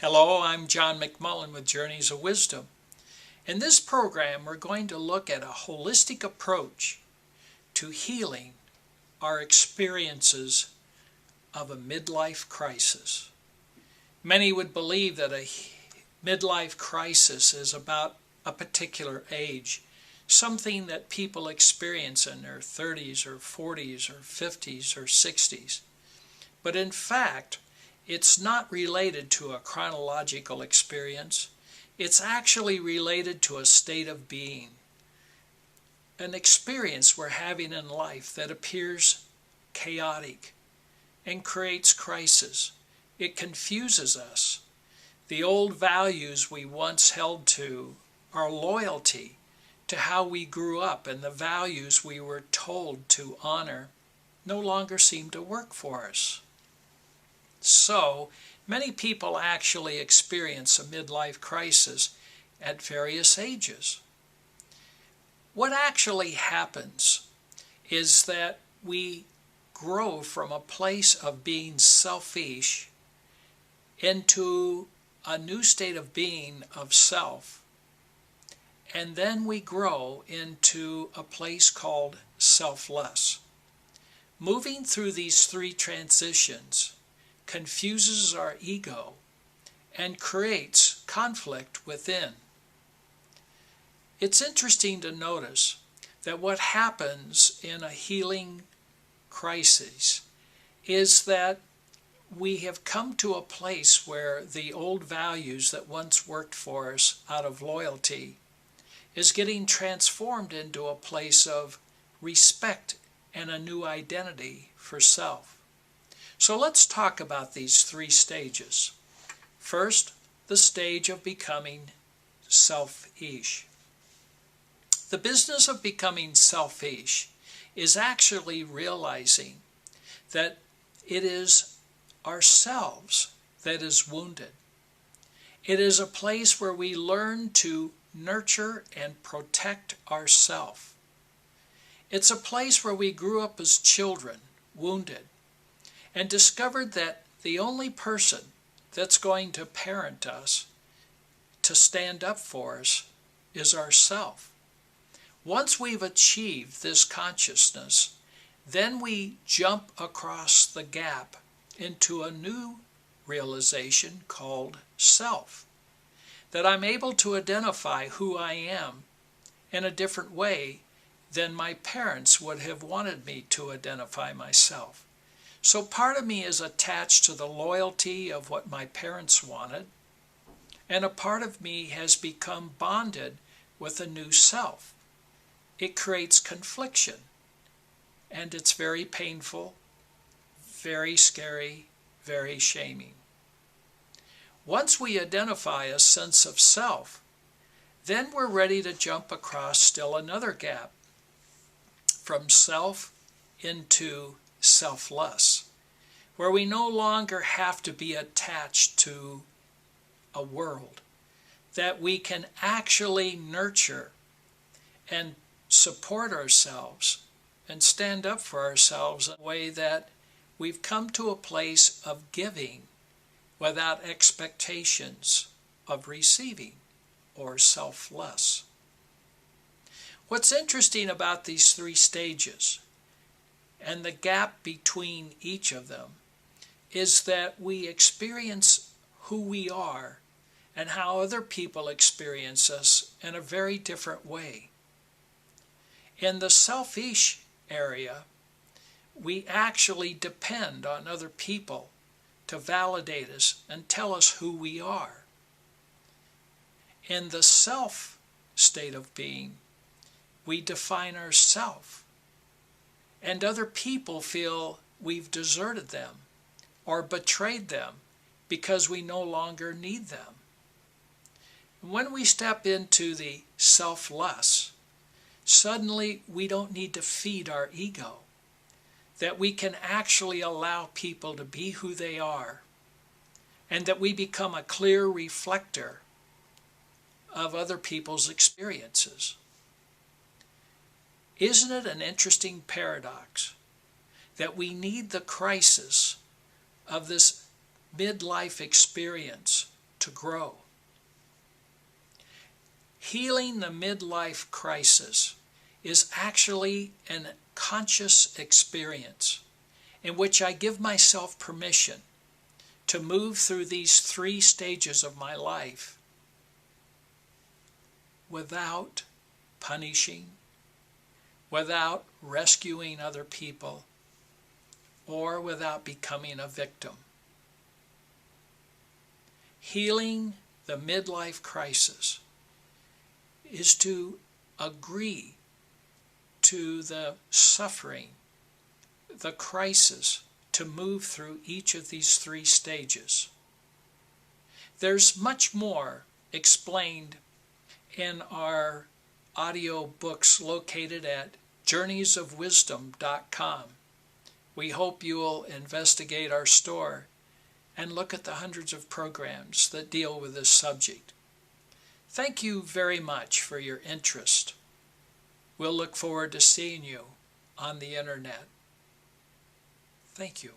Hello, I'm John McMullin with Journeys of Wisdom. In this program, we're going to look at a holistic approach to healing our experiences of a midlife crisis. Many would believe that a midlife crisis is about a particular age, something that people experience in their 30s or 40s or 50s or 60s. But in fact, it's not related to a chronological experience. It's actually related to a state of being, an experience we're having in life that appears chaotic and creates crisis. It confuses us. The old values we once held to, our loyalty to how we grew up and the values we were told to honor, no longer seem to work for us. So, many people actually experience a midlife crisis at various ages. What actually happens is that we grow from a place of being selfish into a new state of being of self, and then we grow into a place called selfless. Moving through these three transitions confuses our ego and creates conflict within. It's interesting to notice that what happens in a healing crisis is that we have come to a place where the old values that once worked for us out of loyalty is getting transformed into a place of respect and a new identity for self. So let's talk about these three stages. First, the stage of becoming selfish. The business of becoming selfish is actually realizing that it is ourselves that is wounded. It is a place where we learn to nurture and protect ourselves. It's a place where we grew up as children, wounded, and discovered that the only person that's going to parent us, to stand up for us, is ourself. Once we've achieved this consciousness, then we jump across the gap into a new realization called self. That I'm able to identify who I am in a different way than my parents would have wanted me to identify myself. So part of me is attached to the loyalty of what my parents wanted, and a part of me has become bonded with a new self. It creates confliction, and it's very painful, very scary, very shaming. Once we identify a sense of self, then we're ready to jump across still another gap, from self into selfless, where we no longer have to be attached to a world, that we can actually nurture and support ourselves and stand up for ourselves in a way that we've come to a place of giving without expectations of receiving, or selfless. What's interesting about these three stages and the gap between each of them is that we experience who we are and how other people experience us in a very different way. In the selfish area, we actually depend on other people to validate us and tell us who we are. In the self state of being, we define ourselves, and other people feel we've deserted them or betrayed them because we no longer need them. When we step into the selfless, suddenly we don't need to feed our ego, that we can actually allow people to be who they are, and that we become a clear reflector of other people's experiences. Isn't it an interesting paradox that we need the crisis of this midlife experience to grow. Healing the midlife crisis is actually a conscious experience in which I give myself permission to move through these 3 stages of my life without punishing, without rescuing other people, or without becoming a victim. Healing the midlife crisis is to agree to the suffering, the crisis, to move through each of these 3 stages. There's much more explained in our audio books located at journeysofwisdom.com. We hope you will investigate our store and look at the hundreds of programs that deal with this subject. Thank you very much for your interest. We'll look forward to seeing you on the internet. Thank you.